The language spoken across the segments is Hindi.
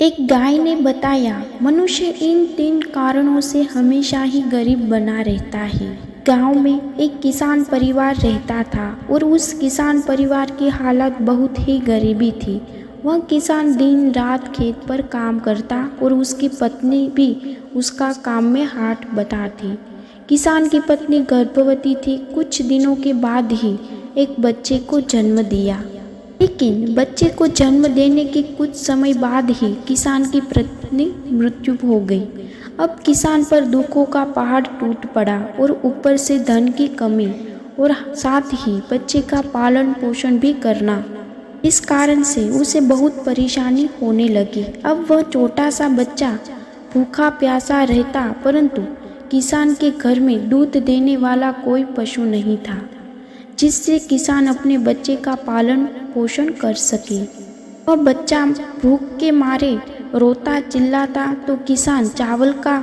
एक गाय ने बताया, मनुष्य इन 3 कारणों से हमेशा ही गरीब बना रहता है। गांव में एक किसान परिवार रहता था और उस किसान परिवार की हालत बहुत ही गरीबी थी। वह किसान दिन रात खेत पर काम करता और उसकी पत्नी भी उसका काम में हाथ बटाती। किसान की पत्नी गर्भवती थी। कुछ दिनों के बाद ही एक बच्चे को जन्म दिया। लेकिन बच्चे को जन्म देने के कुछ समय बाद ही किसान की पत्नी मृत्यु हो गई। अब किसान पर दुखों का पहाड़ टूट पड़ा और ऊपर से धन की कमी और साथ ही बच्चे का पालन पोषण भी करना। इस कारण से उसे बहुत परेशानी होने लगी। अब वह छोटा सा बच्चा भूखा प्यासा रहता, परंतु किसान के घर में दूध देने वाला कोई पशु नहीं था जिससे किसान अपने बच्चे का पालन पोषण कर सके। वह बच्चा भूख के मारे रोता चिल्लाता तो किसान चावल का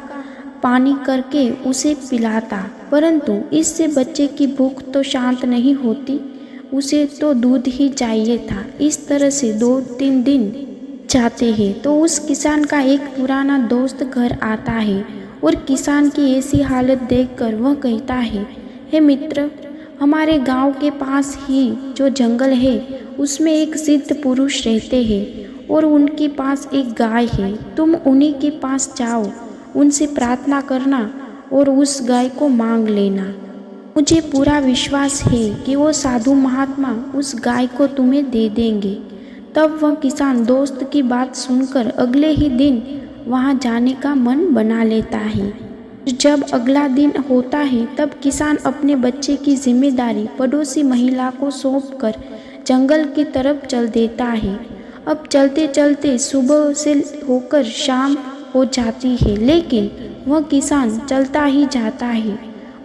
पानी करके उसे पिलाता, परंतु इससे बच्चे की भूख तो शांत नहीं होती, उसे तो दूध ही चाहिए था। इस तरह से 2-3 दिन जाते हैं तो उस किसान का एक पुराना दोस्त घर आता है और किसान की ऐसी हालत देखकर वह कहता है, हे मित्र, हमारे गांव के पास ही जो जंगल है उसमें एक सिद्ध पुरुष रहते हैं और उनके पास एक गाय है। तुम उन्हीं के पास जाओ, उनसे प्रार्थना करना और उस गाय को मांग लेना। मुझे पूरा विश्वास है कि वो साधु महात्मा उस गाय को तुम्हें दे देंगे। तब वह किसान दोस्त की बात सुनकर अगले ही दिन वहां जाने का मन बना लेता है। जब अगला दिन होता है तब किसान अपने बच्चे की जिम्मेदारी पड़ोसी महिला को सौंपकर जंगल की तरफ चल देता है। अब चलते चलते सुबह से होकर शाम हो जाती है, लेकिन वह किसान चलता ही जाता है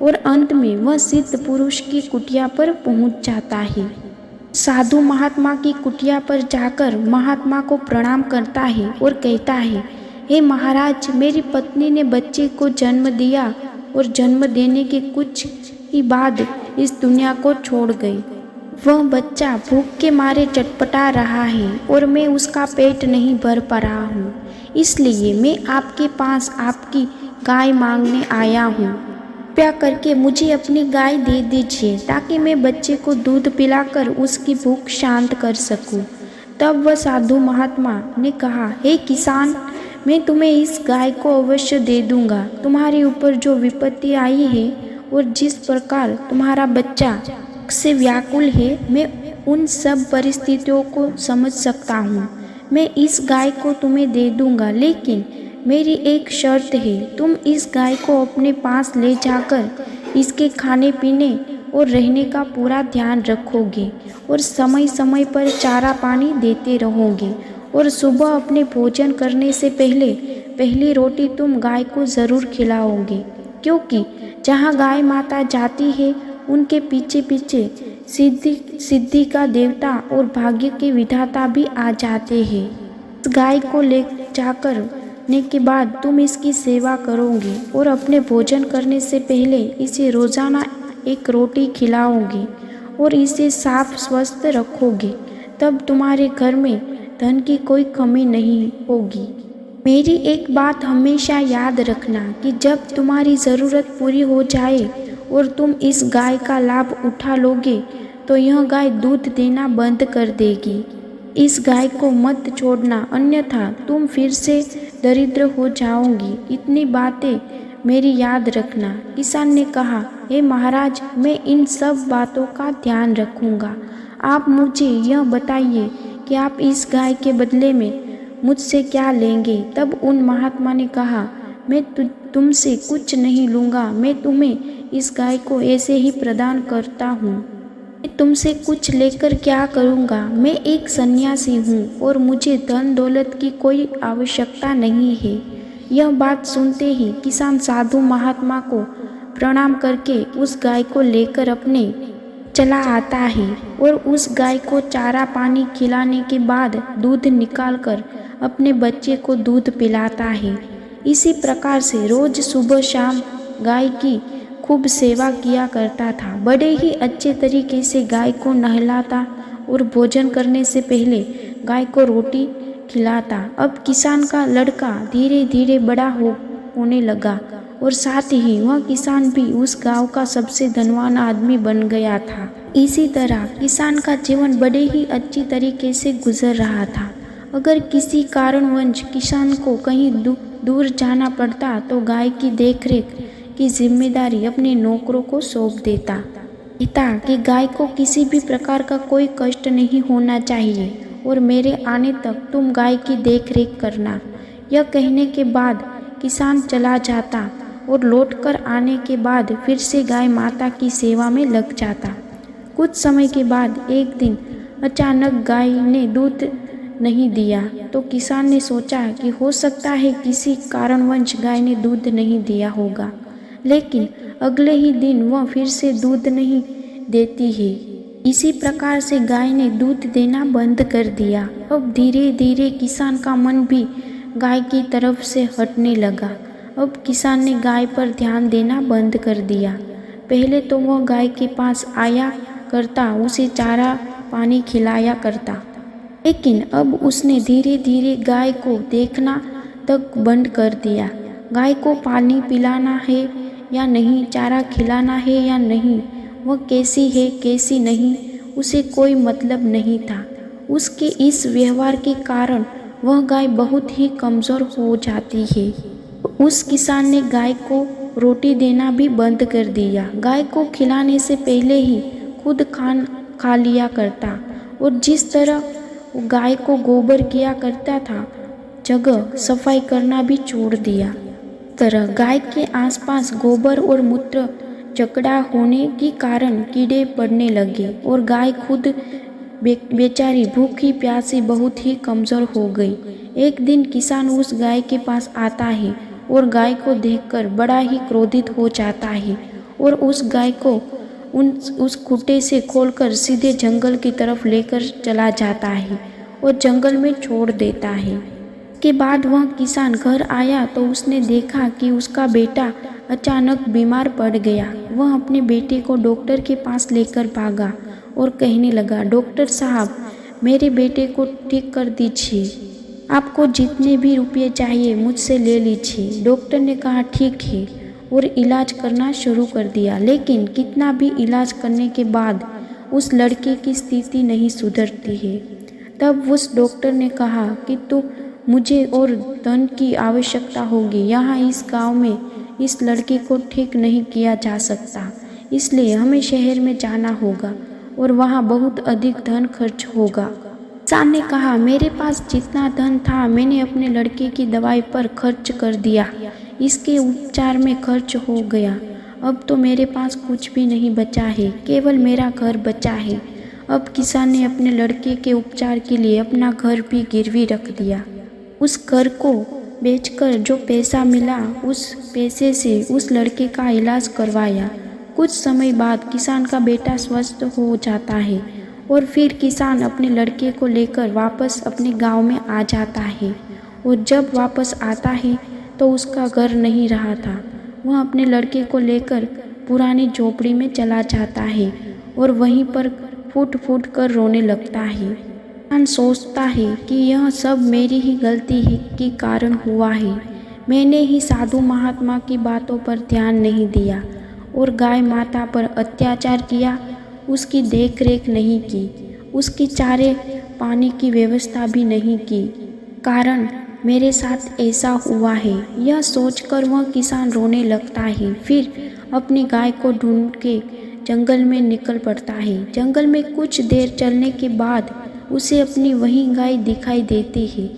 और अंत में वह सिद्ध पुरुष की कुटिया पर पहुंच जाता है। साधु महात्मा की कुटिया पर जाकर महात्मा को प्रणाम करता है और कहता है, हे महाराज, मेरी पत्नी ने बच्चे को जन्म दिया और जन्म देने के कुछ ही बाद इस दुनिया को छोड़ गई। वह बच्चा भूख के मारे चटपटा रहा है और मैं उसका पेट नहीं भर पा रहा हूँ, इसलिए मैं आपके पास आपकी गाय मांगने आया हूँ। कृपया करके मुझे अपनी गाय दे दीजिए ताकि मैं बच्चे को दूध पिलाकर उसकी भूख शांत कर सकूं। तब वह साधु महात्मा ने कहा, हे किसान, मैं तुम्हें इस गाय को अवश्य दे दूंगा। तुम्हारे ऊपर जो विपत्ति आई है और जिस प्रकार तुम्हारा बच्चा से व्याकुल है, मैं उन सब परिस्थितियों को समझ सकता हूँ। मैं इस गाय को तुम्हें दे दूंगा, लेकिन मेरी एक शर्त है। तुम इस गाय को अपने पास ले जाकर इसके खाने पीने और रहने का पूरा ध्यान रखोगे और समय समय पर चारा पानी देते रहोगे और सुबह अपने भोजन करने से पहले पहली रोटी तुम गाय को ज़रूर खिलाओगे, क्योंकि जहाँ गाय माता जाती है उनके पीछे पीछे सिद्धि का देवता और भाग्य के विधाता भी आ जाते हैं। इस गाय को ले जाकर के बाद तुम इसकी सेवा करोगे और अपने भोजन करने से पहले इसे रोजाना एक रोटी खिलाओगे और इसे साफ स्वस्थ रखोगे। तब तुम्हारे घर में धन की कोई कमी नहीं होगी। मेरी एक बात हमेशा याद रखना कि जब तुम्हारी ज़रूरत पूरी हो जाए और तुम इस गाय का लाभ उठा लोगे तो यह गाय दूध देना बंद कर देगी। इस गाय को मत छोड़ना, अन्यथा तुम फिर से दरिद्र हो जाओगी। इतनी बातें मेरी याद रखना। किसान ने कहा, हे महाराज, मैं इन सब बातों का ध्यान रखूंगा। आप मुझे यह बताइए कि आप इस गाय के बदले में मुझसे क्या लेंगे। तब उन महात्मा ने कहा, मैं तुमसे कुछ नहीं लूँगा, मैं तुम्हें इस गाय को ऐसे ही प्रदान करता हूँ। मैं तुमसे कुछ लेकर क्या करूँगा। मैं एक सन्यासी हूँ और मुझे धन दौलत की कोई आवश्यकता नहीं है। यह बात सुनते ही किसान साधु महात्मा को प्रणाम करके उस गाय को लेकर अपने चला आता है और उस गाय को चारा पानी खिलाने के बाद दूध निकालकर अपने बच्चे को दूध पिलाता है। इसी प्रकार से रोज सुबह शाम गाय की खूब सेवा किया करता था। बड़े ही अच्छे तरीके से गाय को नहलाता और भोजन करने से पहले गाय को रोटी खिलाता। अब किसान का लड़का धीरे धीरे बड़ा होने लगा और साथ ही वह किसान भी उस गांव का सबसे धनवान आदमी बन गया था। इसी तरह किसान का जीवन बड़े ही अच्छी तरीके से गुजर रहा था। अगर किसी कारणवश किसान को कहीं दूर जाना पड़ता तो गाय की देखरेख की जिम्मेदारी अपने नौकरों को सौंप देता। कहता कि गाय को किसी भी प्रकार का कोई कष्ट नहीं होना चाहिए और मेरे आने तक तुम गाय की देखरेख करना। यह कहने के बाद किसान चला जाता और लौटकर आने के बाद फिर से गाय माता की सेवा में लग जाता। कुछ समय के बाद एक दिन अचानक गाय ने दूध नहीं दिया तो किसान ने सोचा कि हो सकता है किसी कारणवश गाय ने दूध नहीं दिया होगा, लेकिन अगले ही दिन वह फिर से दूध नहीं देती है। इसी प्रकार से गाय ने दूध देना बंद कर दिया। अब धीरे धीरे किसान का मन भी गाय की तरफ से हटने लगा। अब किसान ने गाय पर ध्यान देना बंद कर दिया। पहले तो वह गाय के पास आया करता, उसे चारा पानी खिलाया करता, लेकिन अब उसने धीरे धीरे गाय को देखना तक बंद कर दिया। गाय को पानी पिलाना है या नहीं, चारा खिलाना है या नहीं, वह कैसी है कैसी नहीं, उसे कोई मतलब नहीं था। उसके इस व्यवहार के कारण वह गाय बहुत ही कमज़ोर हो जाती है। उस किसान ने गाय को रोटी देना भी बंद कर दिया। गाय को खिलाने से पहले ही खुद खा लिया करता और जिस तरह वो गाय को गोबर किया करता था, जगह सफाई करना भी छोड़ दिया। तरह गाय के आसपास गोबर और मूत्र जकड़ा होने के कारण कीड़े पड़ने लगे और गाय खुद बेचारी भूखी प्यासी बहुत ही कमज़ोर हो गई। एक दिन किसान उस गाय के पास आता है और गाय को देखकर बड़ा ही क्रोधित हो जाता है और उस गाय को उस खूंटे से खोलकर सीधे जंगल की तरफ लेकर चला जाता है और जंगल में छोड़ देता है। के बाद वह किसान घर आया तो उसने देखा कि उसका बेटा अचानक बीमार पड़ गया। वह अपने बेटे को डॉक्टर के पास लेकर भागा और कहने लगा, डॉक्टर साहब, मेरे बेटे को ठीक कर दीजिए। आपको जितने भी रुपये चाहिए मुझसे ले लीजिए। डॉक्टर ने कहा ठीक है और इलाज करना शुरू कर दिया, लेकिन कितना भी इलाज करने के बाद उस लड़के की स्थिति नहीं सुधरती है। तब उस डॉक्टर ने कहा कि तो मुझे और धन की आवश्यकता होगी। यहाँ इस गांव में इस लड़के को ठीक नहीं किया जा सकता, इसलिए हमें शहर में जाना होगा और वहाँ बहुत अधिक धन खर्च होगा। किसान ने कहा, मेरे पास जितना धन था मैंने अपने लड़के की दवाई पर खर्च कर दिया, इसके उपचार में खर्च हो गया। अब तो मेरे पास कुछ भी नहीं बचा है, केवल मेरा घर बचा है। अब किसान ने अपने लड़के के उपचार के लिए अपना घर भी गिरवी रख दिया। उस घर को बेचकर जो पैसा मिला उस पैसे से उस लड़के का इलाज करवाया। कुछ समय बाद किसान का बेटा स्वस्थ हो जाता है और फिर किसान अपने लड़के को लेकर वापस अपने गांव में आ जाता है और जब वापस आता है तो उसका घर नहीं रहा था। वह अपने लड़के को लेकर पुरानी झोपड़ी में चला जाता है और वहीं पर फूट फूट कर रोने लगता है। किसान सोचता है कि यह सब मेरी ही गलती के कारण हुआ है। मैंने ही साधु महात्मा की बातों पर ध्यान नहीं दिया और गाय माता पर अत्याचार किया, उसकी देखरेख नहीं की, उसकी चारे पानी की व्यवस्था भी नहीं की, कारण मेरे साथ ऐसा हुआ है। यह सोचकर वह किसान रोने लगता है। फिर अपनी गाय को ढूंढ के जंगल में निकल पड़ता है। जंगल में कुछ देर चलने के बाद उसे अपनी वही गाय दिखाई देती है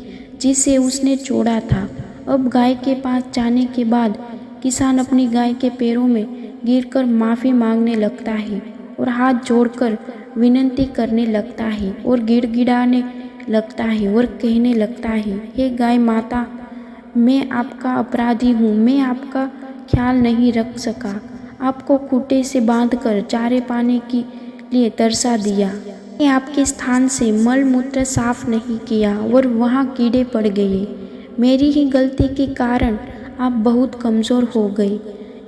जिसे उसने छोड़ा था। अब गाय के पास जाने के बाद किसान अपनी गाय के पैरों में गिरकर माफ़ी मांगने लगता है और हाथ जोड़कर विनती करने लगता है और गिड़गिड़ाने लगता है और कहने लगता है, हे गाय माता, मैं आपका अपराधी हूँ। मैं आपका ख्याल नहीं रख सका, आपको खूंटे से बांधकर चारे पानी के लिए तरसा दिया। मैंने आपके स्थान से मल मूत्र साफ नहीं किया और वहाँ कीड़े पड़ गए। मेरी ही गलती के कारण आप बहुत कमज़ोर हो गई।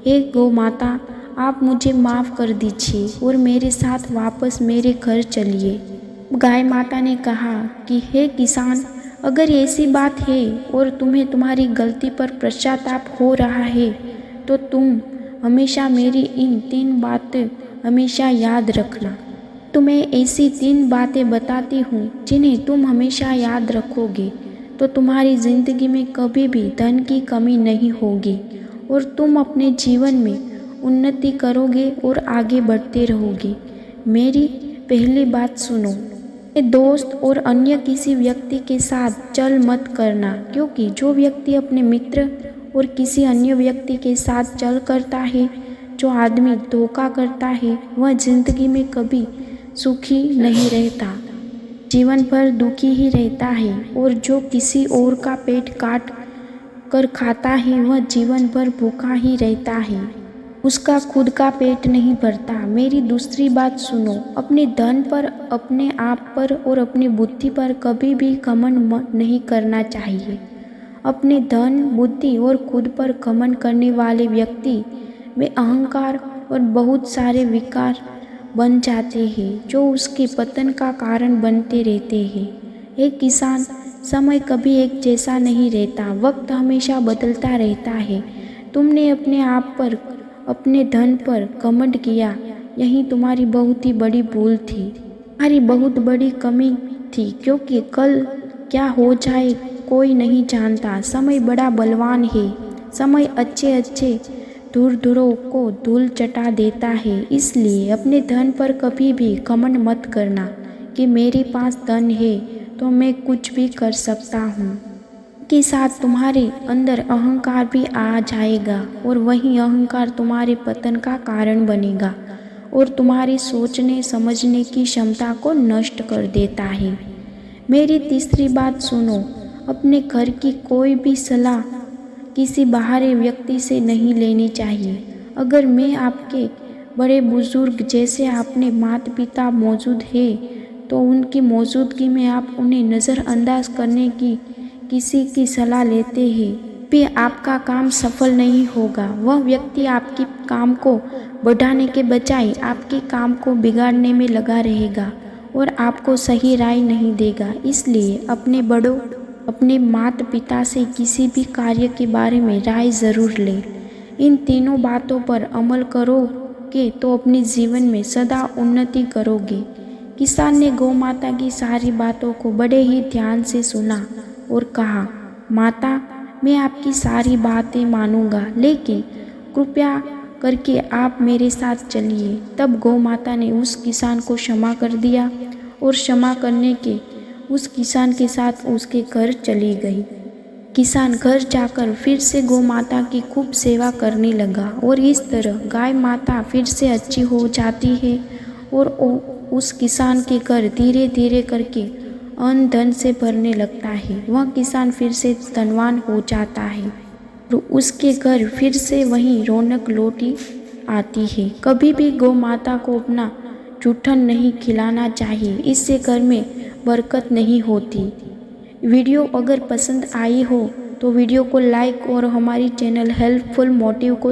हे गौ माता, आप मुझे माफ़ कर दीजिए और मेरे साथ वापस मेरे घर चलिए। गाय माता ने कहा कि हे किसान, अगर ऐसी बात है और तुम्हें तुम्हारी गलती पर पश्चाताप हो रहा है तो तुम हमेशा मेरी इन 3 बातें हमेशा याद रखना। तुम्हें ऐसी 3 बातें बताती हूँ जिन्हें तुम हमेशा याद रखोगे तो तुम्हारी ज़िंदगी में कभी भी धन की कमी नहीं होगी और तुम अपने जीवन में उन्नति करोगे और आगे बढ़ते रहोगे। मेरी पहली बात सुनो, दोस्त और अन्य किसी व्यक्ति के साथ चल मत करना, क्योंकि जो व्यक्ति अपने मित्र और किसी अन्य व्यक्ति के साथ चल करता है, जो आदमी धोखा करता है, वह जिंदगी में कभी सुखी नहीं रहता, जीवन भर दुखी ही रहता है। और जो किसी और का पेट काट कर खाता है वह जीवन भर भूखा ही रहता है, उसका खुद का पेट नहीं भरता। मेरी दूसरी बात सुनो, अपने धन पर, अपने आप पर और अपनी बुद्धि पर कभी भी घमंड नहीं करना चाहिए। अपने धन, बुद्धि और खुद पर घमंड करने वाले व्यक्ति में अहंकार और बहुत सारे विकार बन जाते हैं जो उसके पतन का कारण बनते रहते हैं। एक किसान, समय कभी एक जैसा नहीं रहता, वक्त हमेशा बदलता रहता है। तुमने अपने आप पर, अपने धन पर घमंड किया, यही तुम्हारी बहुत ही बड़ी भूल थी, तुम्हारी बहुत बड़ी कमी थी, क्योंकि कल क्या हो जाए कोई नहीं जानता। समय बड़ा बलवान है, समय अच्छे अच्छे धुरधुरों को धूल चटा देता है। इसलिए अपने धन पर कभी भी घमंड मत करना कि मेरे पास धन है तो मैं कुछ भी कर सकता हूँ। के साथ तुम्हारे अंदर अहंकार भी आ जाएगा और वही अहंकार तुम्हारे पतन का कारण बनेगा और तुम्हारी सोचने समझने की क्षमता को नष्ट कर देता है। मेरी तीसरी बात सुनो, अपने घर की कोई भी सलाह किसी बाहरी व्यक्ति से नहीं लेनी चाहिए। अगर मैं आपके बड़े बुजुर्ग जैसे अपने माता पिता मौजूद है तो उनकी मौजूदगी में आप उन्हें नज़रअंदाज करने की किसी की सलाह लेते हैं भी आपका काम सफल नहीं होगा। वह व्यक्ति आपके काम को बढ़ाने के बजाय आपके काम को बिगाड़ने में लगा रहेगा और आपको सही राय नहीं देगा। इसलिए अपने बड़ों, अपने माता पिता से किसी भी कार्य के बारे में राय ज़रूर लें। इन तीनों बातों पर अमल करोगे तो अपने जीवन में सदा उन्नति करोगे। किसान ने गौ माता की सारी बातों को बड़े ही ध्यान से सुना और कहा, माता, मैं आपकी सारी बातें मानूंगा, लेकिन कृपया करके आप मेरे साथ चलिए। तब गौ माता ने उस किसान को क्षमा कर दिया और क्षमा करने के उस किसान के साथ उसके घर चली गई। किसान घर जाकर फिर से गौ माता की खूब सेवा करने लगा और इस तरह गाय माता फिर से अच्छी हो जाती है और उस किसान के घर धीरे धीरे करके अन्न धन से भरने लगता है। वह किसान फिर से धनवान हो जाता है और उसके घर फिर से वही रौनक लौटी आती है। कभी भी गौ माता को अपना जूठन नहीं खिलाना चाहिए, इससे घर में बरकत नहीं होती। वीडियो अगर पसंद आई हो तो वीडियो को लाइक और हमारी चैनल हेल्पफुल मोटिव को